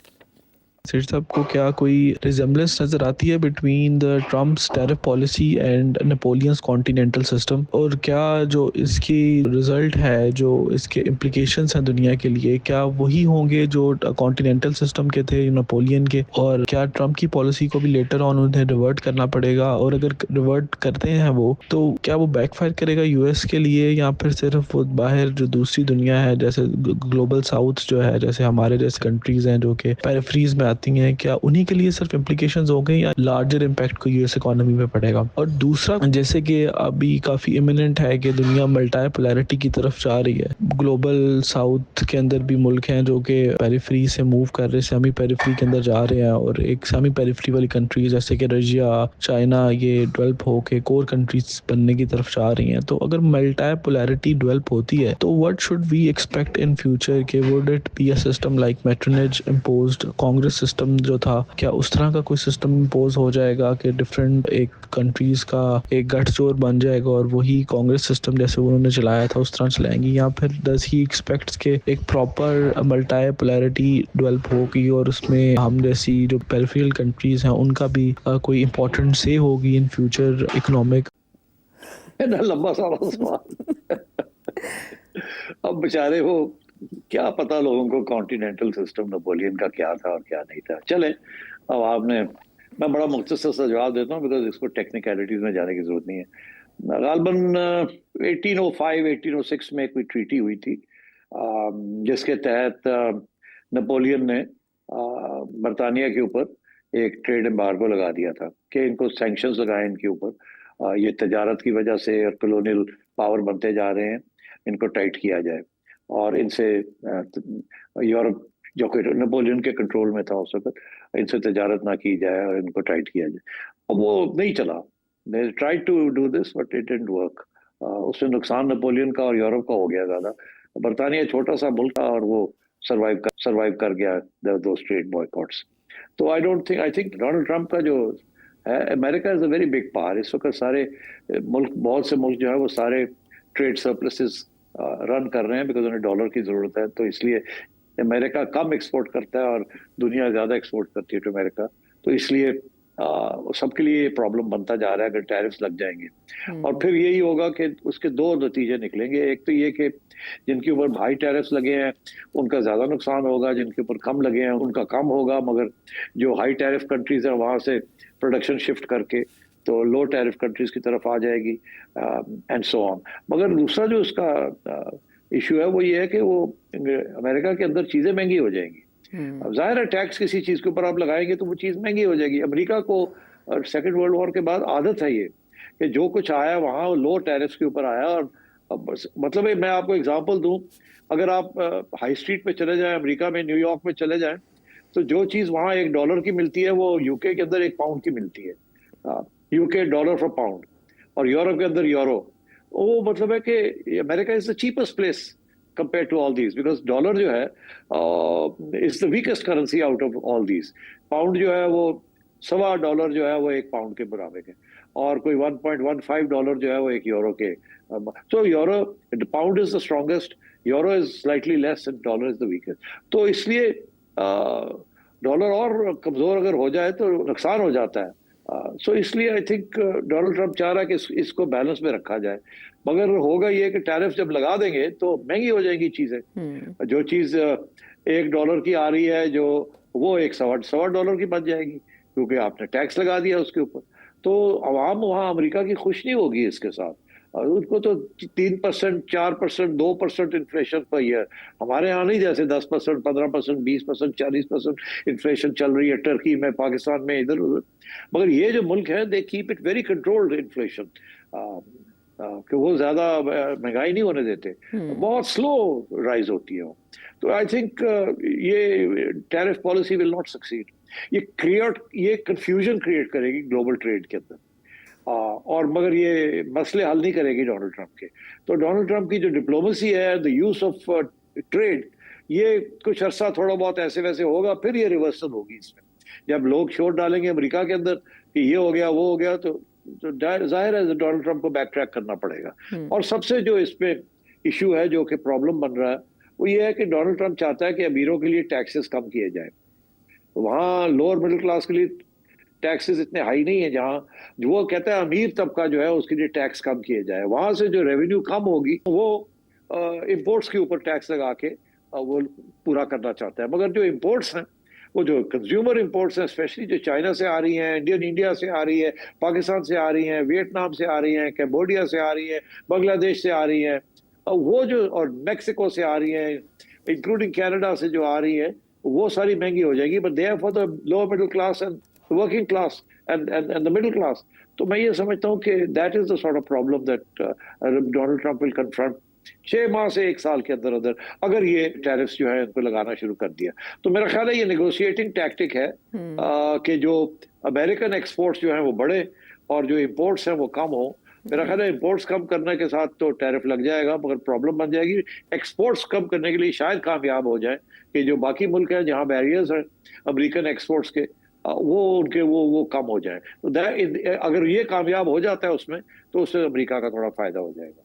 सेठ साहब को क्या कोई रिजेम्बलेंस नजर आती है between the Trump's tariff policy and Napoleon's continental system, और क्या जो इसकी रिजल्ट है, जो इसके इम्प्लिकेशंस हैं दुनिया के लिए, क्या वही होंगे जो कॉन्टिनेंटल सिस्टम के थे नेपोलियन के, और क्या ट्रम्प की पॉलिसी को भी लेटर ऑन उन्हें रिवर्ट करना पड़ेगा, और अगर रिवर्ट करते हैं वो तो क्या वो बैकफायर करेगा यूएस के लिए, या फिर सिर्फ वो बाहर जो दूसरी दुनिया है जैसे ग्लोबल साउथ जो है, जैसे हमारे जैसे कंट्रीज हैं जो कि पेरिफेरीज में आती हैं, क्या उन्हीं के लिए सिर्फ इम्प्लीकेशंस हो गए, या लार्जर इम्पैक्ट को यूएस इकोनॉमी में पड़ेगा। और दूसरा, जैसे कि अभी काफ़ी इमिनेंट है कि दुनिया मल्टीपोलैरिटी की तरफ जा रही है, ग्लोबल साउथ के अंदर भी मुल्क हैं जो कि पेरिफेरी से मूव कर रहे, सेमी पेरिफेरी के अंदर जा रहे हैं, और एक सेमी पेरिफेरी वाली कंट्रीज जैसे कि रशिया, चाइना, ये डेवलप होके कोर कंट्रीज बनने की तरफ जा रही हैं। तो अगर मल्टीपोलैरिटी डेवलप होती है तो what should we expect in future, के would it be a system like matronage imposed Congress system जो था, क्या उस तरह का कोई सिस्टम इम्पोज हो जाएगा कि डिफरेंट एक कंट्रीज का एक गठजोड़ बन जाएगा, और वही कांग्रेस सिस्टम जैसे उन्होंने चलाया था उस तरह चलाएंगी, या फिर डज ही एक्सपेक्ट्स के एक प्रॉपर मल्टीपोलैरिटी डेवलप होगी, और उसमें हम जैसी जो पेरिफेरल कंट्रीज हैं उनका भी कोई इंपॉर्टेंट से होगी इन फ्यूचर इकोनॉमिक। लंबा सारा सवाल। अब बेचारे वो, क्या पता लोगों को कॉन्टिनेंटल सिस्टम नेपोलियन का क्या था और क्या नहीं था। चले, अब मैं बड़ा मुख्तसर सा जवाब देता हूँ, बिकॉज इसको टेक्निकलिटीज में जाने की जरूरत नहीं है। गालबन 1805 1806 में कोई ट्रीटी हुई थी, जिसके तहत नेपोलियन ने बरतानिया के ऊपर एक ट्रेड एम्बार्गो लगा दिया था कि इनको सैंक्शंस लगाए इनके ऊपर। ये तजारत की वजह से और कॉलोनियल पावर बनते जा रहे हैं, इनको टाइट किया जाए, और इनसे यूरोप जो कि नेपोलियन के कंट्रोल में था उस वक्त, इनसे तजारत ना की जाए और इनको टाइट किया जाए। अब वो नहीं चला। They tried to do this but it didn't work. उससे नुकसान नेपोलियन का और यूरोप का हो गया ज्यादा। बरतानिया छोटा सा मुल्क था, और वो सर्वाइव कर गया दो स्ट्रेट बॉयकॉट्स। तो आई थिंक डोनाल्ड ट्रंप का जो है, America is a very big power. इस वक्त सारे मुल्क, बहुत से मुल्क जो है वो सारे ट्रेड सरप्लसेस रन कर रहे हैं, बिकॉज उन्हें डॉलर की जरूरत है। तो इसलिए अमेरिका कम एक्सपोर्ट करता है और दुनिया ज्यादा एक्सपोर्ट करती है टू अमेरिका। तो इसलिए सबके लिए ये प्रॉब्लम बनता जा रहा है अगर टैरिफ्स लग जाएंगे। और फिर यही होगा कि उसके दो नतीजे निकलेंगे। एक तो ये कि जिनके ऊपर हाई टैरिफ्स लगे हैं उनका ज्यादा नुकसान होगा, जिनके ऊपर कम लगे हैं उनका कम होगा। मगर जो हाई टैरिफ कंट्रीज है वहां से प्रोडक्शन शिफ्ट करके तो लो टैरिफ कंट्रीज की तरफ आ जाएगी, एंड सो ऑन। मगर दूसरा जो इसका इशू है वो ये है कि वो अमेरिका के अंदर चीजें महंगी हो जाएंगी। अब जाहिर है टैक्स किसी चीज के ऊपर आप लगाएंगे तो वो चीज महंगी हो जाएगी। अमेरिका को सेकेंड वर्ल्ड वॉर के बाद आदत है ये कि जो कुछ आया वहां लो टैरिफ्स के ऊपर आया। और मतलब मैं आपको एग्जांपल दूं, अगर आप हाई स्ट्रीट पे चले जाएं अमेरिका में, न्यूयॉर्क में चले जाएं, तो जो चीज वहां $1 की मिलती है वो यूके के अंदर £1 की मिलती है। यूके डॉलर फॉर पाउंड, और यूरोप के अंदर यूरो। वो मतलब है कि America is the cheapest place compared to all these, because dollar जो है is the weakest currency out of all these. Pound जो है वो $1.25 जो है वो £1 के बराबर है, और कोई $1.15 जो है वो €1 के। तो euro, pound is the strongest, euro is slightly less and dollar is the weakest. तो इसलिए डॉलर और कमजोर अगर हो जाए तो नुकसान हो जाता है। सो इसलिए आई थिंक डोनाल्ड ट्रंप चाह रहा है कि इसको बैलेंस में रखा जाए। मगर होगा ये कि टैरिफ जब लगा देंगे तो महंगी हो जाएंगी चीजें। जो चीज $1 की आ रही है जो वो $1.25 की बन जाएगी, क्योंकि आपने टैक्स लगा दिया उसके ऊपर। तो अवाम वहां अमेरिका की खुश नहीं होगी इसके साथ। उनको तो 3%, 4%, 2% इन्फ्लेशन पर ईयर, हमारे यहाँ नहीं जैसे 10%, 15%, 20%, 40% इन्फ्लेशन चल रही है टर्की में, पाकिस्तान में, इधर उधर। मगर ये जो मुल्क है they keep it very controlled inflation, कि वो ज्यादा महंगाई नहीं होने देते, बहुत स्लो राइज होती है वो। तो आई थिंक ये tariff policy will not succeed. ये कंफ्यूजन क्रिएट करेगी ग्लोबल ट्रेड के अंदर, और मगर ये मसले हल नहीं करेगी डोनाल्ड ट्रंप के। तो डोनाल्ड ट्रंप की जो डिप्लोमेसी है, द यूज ऑफ ट्रेड, ये कुछ अरसा थोड़ा बहुत ऐसे वैसे होगा, फिर ये रिवर्सल होगी इसमें। जब लोग शोर डालेंगे अमेरिका के अंदर कि ये हो गया वो हो गया, तो जाहिर है डोनाल्ड ट्रंप को बैक ट्रैक करना पड़ेगा। और सबसे जो इस पे इशू है, जो कि प्रॉब्लम बन रहा है, वो ये है कि डोनाल्ड ट्रंप चाहता है कि अमीरों के लिए टैक्सेस कम किए जाए। वहाँ लोअर मिडिल क्लास के लिए टैक्सेस इतने हाई नहीं है, जहाँ जो वो कहता है अमीर तबका जो है उसके लिए टैक्स कम किए जाए। वहां से जो रेवेन्यू कम होगी वो इंपोर्ट्स के ऊपर टैक्स लगा के वो पूरा करना चाहता है। मगर जो इंपोर्ट्स हैं, वो जो कंज्यूमर इंपोर्ट्स हैं, स्पेशली जो चाइना से आ रही हैं, इंडिया से आ रही है, पाकिस्तान से आ रही हैं, वियतनाम से आ रही हैं, कैम्बोडिया से आ रही है, बांग्लादेश से आ रही हैं, वो जो, और मेक्सिको से आ रही है, इंक्लूडिंग कनाडा से जो आ रही है, वो सारी महंगी हो जाएगी। But they are for the lower middle class and working class and the middle class. तो मैं ये समझता हूँ कि that is the sort of problem that Donald Trump will confront 6 माह से 1 साल के अंदर अंदर, अगर ये टैरिफ्स जो है इनको लगाना शुरू कर दिया। तो मेरा ख्याल है ये नेगोशिएटिंग टैक्टिक है कि जो अमेरिकन एक्सपोर्ट्स जो हैं वो बढ़े और जो इंपोर्ट्स हैं वो कम हो। मेरा ख्याल है इंपोर्ट्स कम करने के साथ तो टैरिफ लग जाएगा, मगर प्रॉब्लम बन जाएगी। एक्सपोर्ट्स कम करने के लिए शायद कामयाब हो जाए कि जो बाकी मुल्क हैं जहाँ बैरियर्स हैं अमेरिकन एक्सपोर्ट्स के, वो उनके वो कम हो जाए। तो अगर ये कामयाब हो जाता है उसमें, तो उससे अमेरिका का थोड़ा फायदा हो जाएगा।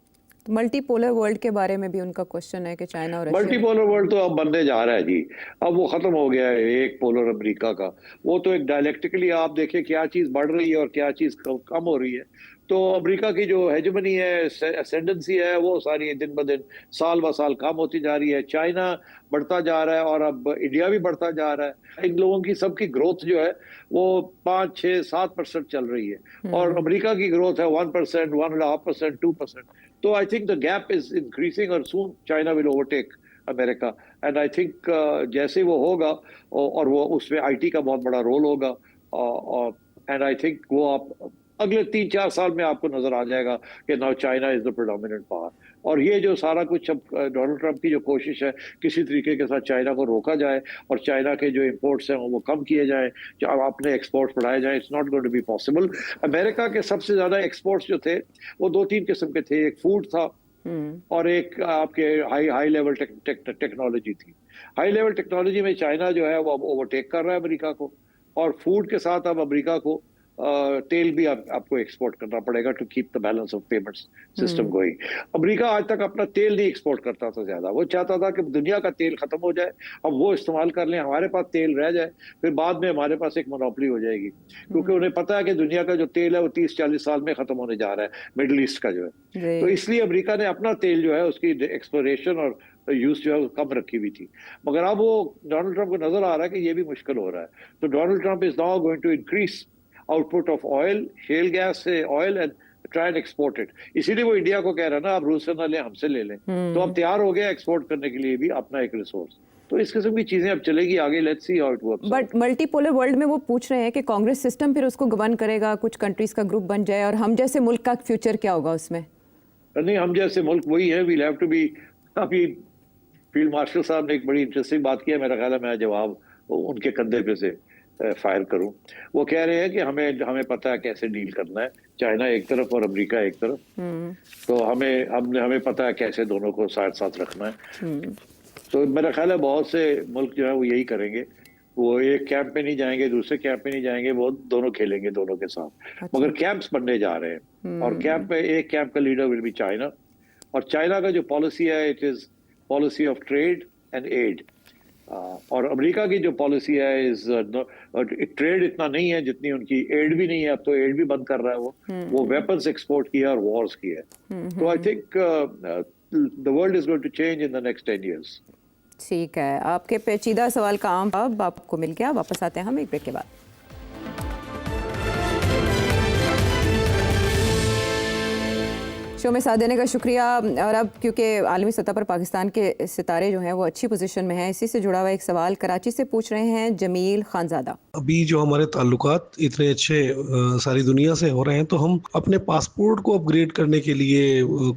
मल्टीपोलर वर्ल्ड के बारे में भी उनका क्वेश्चन है कि चाइना और मल्टीपोलर वर्ल्ड तो अब बनने जा रहा है जी। अब वो खत्म हो गया है एक पोलर अमेरिका का। वो तो एक डायलेक्टिकली आप देखें क्या चीज बढ़ रही है और क्या चीज कम हो रही है। तो अमेरिका की जो हेजेमनी है, एसेंडेंसी है, वो सारी दिन ब दिन साल ब साल कम होती जा रही है। चाइना बढ़ता जा रहा है और अब इंडिया भी बढ़ता जा रहा है। इन लोगों की सबकी ग्रोथ जो है वो 5, 6, 7% चल रही है, और अमेरिका की ग्रोथ है 1%, 1.5%, 2%। तो I think the gap is increasing और soon China will overtake America. And I think जैसे वो होगा, और वो उसमें आईटी का बहुत बड़ा रोल होगा, एंड आई थिंक वो आप अगले 3-4 साल में आपको नजर आ जाएगा कि now China is the predominant power. और ये जो सारा कुछ अब डोनाल्ड ट्रंप की जो कोशिश है किसी तरीके के साथ चाइना को रोका जाए और चाइना के जो इंपोर्ट्स हैं वो कम किए जाएं, अपने एक्सपोर्ट्स बढ़ाए जाएं, it's not going to be possible. America के सबसे ज्यादा एक्सपोर्ट्स जो थे वो 2-3 किस्म के थे। एक फूड था और एक आपके हाई लेवल टेक्नोलॉजी थी। हाई लेवल टेक्नोलॉजी में चाइना जो है वो अब ओवरटेक कर रहा है अमेरिका को, और फूड के साथ अब अमेरिका को तेल भी आपको एक्सपोर्ट करना पड़ेगा to keep the balance of payments system going. America आज तक अपना तेल नहीं एक्सपोर्ट करता था ज्यादा, वो चाहता था कि दुनिया का तेल खत्म हो जाए, अब वो इस्तेमाल कर लें, हमारे पास तेल रह जाए, फिर बाद में हमारे पास एक मोनोपोली हो जाएगी। क्योंकि उन्हें पता है कि दुनिया का जो तेल है वो 30-40 साल में खत्म होने जा रहा है, मिडिल ईस्ट का जो है। तो इसलिए अमेरिका ने अपना तेल जो है उसकी एक्सप्लोरेशन और यूज जो है कम रखी हुई थी। मगर अब वो डोनाल्ड ट्रंप को नजर आ रहा है कि ये भी मुश्किल हो रहा है। तो Donald Trump is now going to increase output of oil, shale gas से oil and try and export it. इसीलिए वो इंडिया को कह रहा है ना, आप रूस से ना लें, हमसे ले लें। तो अब तैयार हो गया एक्सपोर्ट करने के लिए भी अपना एक रिसोर्स। तो इस किस्म की चीजें अब चलेगी आगे, let's see how it works. But multipolar world में वो पूछ रहे हैं कि कांग्रेस सिस्टम फिर उसको गवर्न करेगा, कुछ कंट्रीज का ग्रुप बन जाए, और हम जैसे मुल्क का फ्यूचर क्या होगा उसमें? नहीं, हम जैसे मुल्क वही है, वील हैव टू बी। अभी फील्ड मार्शल साहब ने एक बड़ी इंटरेस्टिंग बात की है, मेरा ख्याल है मैं जवाब उनके कंधे पे से फायर करूं। वो कह रहे हैं कि हमें पता है कैसे डील करना है, चाइना एक तरफ और अमेरिका एक तरफ। तो हमें पता है कैसे दोनों को साथ साथ रखना है। तो मेरा ख्याल है बहुत से मुल्क जो है वो यही करेंगे, वो एक कैंप पे नहीं जाएंगे, दूसरे कैंप पे नहीं जाएंगे, वो दोनों खेलेंगे दोनों के साथ। अच्छा। मगर कैंप्स बनने जा रहे हैं, और कैंप में एक कैंप का लीडर विल बी चाइना। और चाइना का जो पॉलिसी है, it is policy of trade and aid. और अमेरिका की जो पॉलिसी है इज ट्रेड इतना नहीं है जितनी उनकी एड भी नहीं है। अब तो एड भी बंद कर रहा है वो वेपन्स एक्सपोर्ट किया और वॉर्स किया। तो I think the world is going to change in the next 10 years। ठीक है, आपके पेचीदा सवाल का आम जवाब आपको मिल गया। वापस आते हैं हम एक ब्रेक के बाद। शो में साथ देने का शुक्रिया। और अब क्योंकि आलमी सतह पर पाकिस्तान के सितारे जो हैं वो अच्छी पोजीशन में हैं, इसी से जुड़ा हुआ एक सवाल कराची से पूछ रहे हैं जमील खानजादा। अभी जो हमारे ताल्लुकात इतने अच्छे सारी दुनिया से हो रहे हैं, तो हम अपने पासपोर्ट को अपग्रेड करने के लिए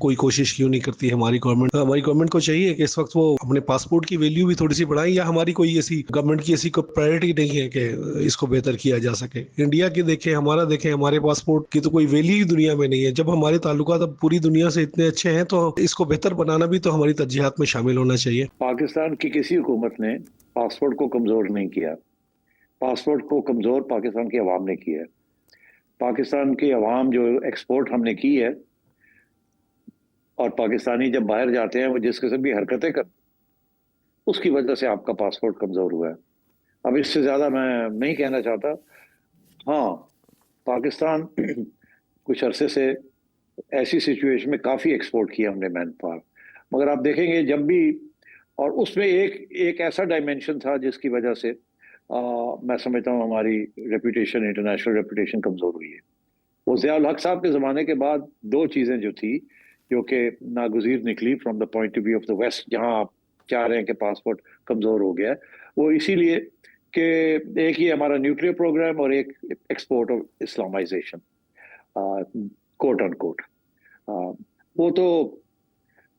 कोई कोशिश क्यों नहीं करती हमारी गवर्नमेंट को चाहिए कि इस वक्त वो अपने पासपोर्ट की वैल्यू भी थोड़ी सी बढ़ाएं, या हमारी कोई ऐसी गवर्नमेंट की ऐसी कोई प्रायोरिटी नहीं है कि इसको बेहतर किया जा सके। इंडिया की देखें, हमारा देखें, हमारे पासपोर्ट की तो कोई वैल्यू ही दुनिया में नहीं है। जब हमारे ताल्लुकात अब पूरी दुनिया से इतने अच्छे हैं, तो इसको बेहतर बनाना भी तो हमारी तरजीहात में शामिल होना चाहिए। पाकिस्तान की किसी हुकूमत ने पासपोर्ट को कमजोर नहीं किया। पासपोर्ट को कमजोर पाकिस्तान की अवाम ने किया है। पाकिस्तान की अवाम जो एक्सपोर्ट हमने की है, और पाकिस्तानी जब बाहर जाते हैं वो जिस किस्म की हरकतें कर, उसकी वजह से आपका पासपोर्ट कमजोर हुआ है। अब इससे ज्यादा मैं नहीं कहना चाहता। हाँ, पाकिस्तान कुछ अरसे से ऐसी सिचुएशन में काफी एक्सपोर्ट किया हमने मैन पावर, मगर आप देखेंगे जब भी, और उसमें एक ऐसा डायमेंशन था जिसकी वजह से मैं समझता हूँ हमारी रेपुटेशन, इंटरनेशनल रेपुटेशन कमजोर हुई है। वो ज़ियाउल हक साहब के ज़माने के बाद दो चीज़ें जो थी जो कि नागुज़ीर निकली from the point of view of the west, जहाँ आप चाह रहे हैं कि पासपोर्ट कमज़ोर हो गया है, वो इसीलिए कि एक ही हमारा न्यूक्लियर प्रोग्राम और एक export of Islamization, quote unquote. वो तो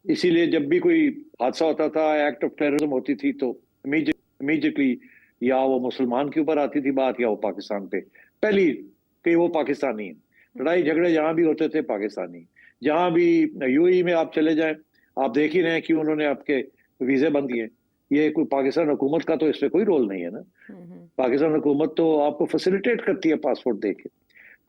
इसीलिए जब भी कोई हादसा होता था, एक्ट ऑफ टेररिज्म होती थी, तो इमीडिएटली या वो मुसलमान के ऊपर आती थी बात, या वो पाकिस्तान पे पहली कि वो पाकिस्तानी है। लड़ाई झगड़े जहां भी होते थे पाकिस्तानी। जहां भी यूएई में आप चले जाएं, आप देख ही रहे हैं कि उन्होंने आपके वीजे बंद किए। ये कोई पाकिस्तान हुकूमत का तो इसमें कोई रोल नहीं है ना। पाकिस्तान हुकूमत तो आपको फैसिलिटेट करती है पासपोर्ट दे के।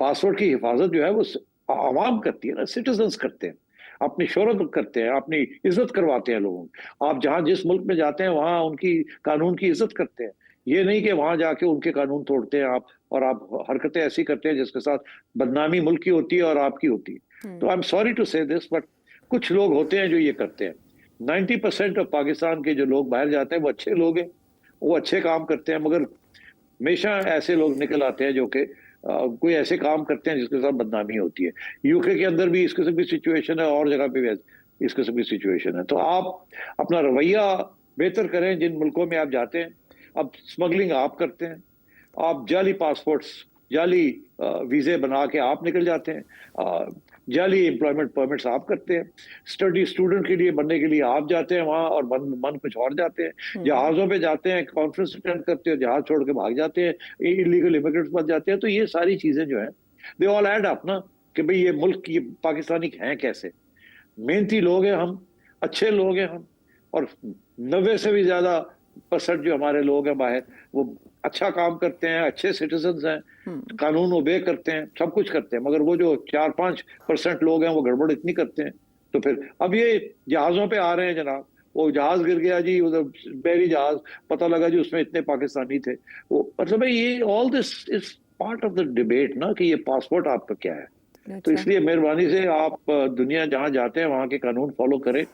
पासपोर्ट की हिफाजत जो है वो आवाम करती है ना, सिटीजन्स करते हैं, अपनी शोहरत करते हैं, अपनी इज्जत करवाते हैं लोगों। आप जहां जिस मुल्क में जाते हैं वहां उनकी कानून की इज्जत करते हैं। ये नहीं कि वहां जाके उनके कानून तोड़ते हैं आप, और आप हरकतें ऐसी करते हैं जिसके साथ बदनामी मुल्क की होती है और आपकी होती है। तो आई एम सॉरी टू से दिस, बट कुछ लोग होते हैं जो ये करते हैं। 90% ऑफ पाकिस्तान के जो लोग बाहर जाते हैं वो अच्छे लोग हैं, वो अच्छे काम करते हैं, मगर हमेशा ऐसे लोग निकल आते हैं जो कि कोई ऐसे काम करते हैं जिसके साथ बदनामी होती है। यूके के अंदर भी इस किस्म की सिचुएशन है, और जगह पे भी इस किस्म की सिचुएशन है। तो आप अपना रवैया बेहतर करें जिन मुल्कों में आप जाते हैं। अब स्मगलिंग आप करते हैं, आप जाली पासपोर्ट्स, जाली वीजे बना के आप निकल जाते हैं, जाली एम्प्लॉयमेंट परमिट्स आप करते हैं, स्टूडेंट के लिए बनने के लिए आप जाते हैं वहाँ, और मन कुछ और जाते हैं। जहाज़ों पे जाते हैं, कॉन्फ्रेंस अटेंड करते हैं, जहाज छोड़ के भाग जाते हैं, इलीगल इमिग्रेंट्स बन जाते हैं। तो ये सारी चीजें जो हैं दे ऑल ऐड अप ना, कि भाई ये मुल्क की पाकिस्तानी हैं कैसे। मेहनती लोग हैं हम, अच्छे लोग हैं हम, और 90 से भी ज्यादा % जो हमारे लोग हैं बाहर, वो अच्छा काम करते हैं, अच्छे सिटीजन्स हैं, कानून ओबे करते हैं, सब कुछ करते हैं। मगर वो जो 4-5% लोग हैं वो गड़बड़ इतनी करते हैं। तो फिर अब ये जहाज़ों पे आ रहे हैं जनाब, वो जहाज गिर गया जी, उधर बहरी जहाज, पता लगा जी उसमें इतने पाकिस्तानी थे। वो मतलब ये all this is part of the debate ना, कि ये पासपोर्ट आपका क्या है। अच्छा। तो इसलिए मेहरबानी से आप दुनिया जहां जाते हैं वहां के कानून फॉलो करें,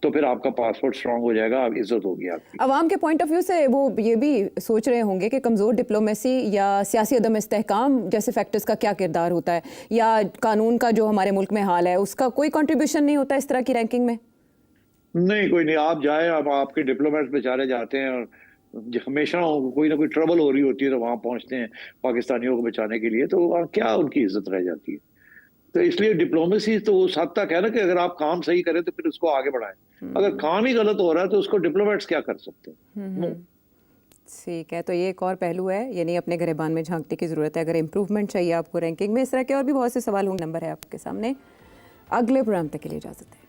तो फिर आपका पासपोर्ट स्ट्रांग हो जाएगा, आप इज्जत होगी आपकी। अवाम के पॉइंट ऑफ व्यू से वो ये भी सोच रहे होंगे कि कमज़ोर डिप्लोमेसी या सियासी अदम इस्तेहकाम जैसे फैक्टर्स का क्या किरदार होता है, या कानून का जो हमारे मुल्क में हाल है उसका कोई कंट्रीब्यूशन नहीं होता इस तरह की रैंकिंग में? नहीं, कोई नहीं। आप जाए, अब आपके डिप्लोमेट्स बेचारे जाते हैं और हमेशा कोई ना कोई ट्रबल हो रही होती है तो वहां पहुंचते हैं पाकिस्तानियों को बचाने के लिए, तो वहाँ क्या उनकी इज्जत रह जाती है। तो इसलिए डिप्लोमेसी तो उस हद तक है ना कि अगर आप काम सही करें तो फिर उसको आगे बढ़ाएं। अगर काम ही गलत हो रहा है तो उसको डिप्लोमेट्स क्या कर सकते हैं। ठीक है, तो ये एक और पहलू है, यानी अपने गिरेबान में झांकने की ज़रूरत है अगर इम्प्रूवमेंट चाहिए आपको रैंकिंग में। इस तरह के और भी बहुत से सवाल होंगे। नंबर है आपके सामने। अगले प्रोग्राम तक के लिए इजाज़त है।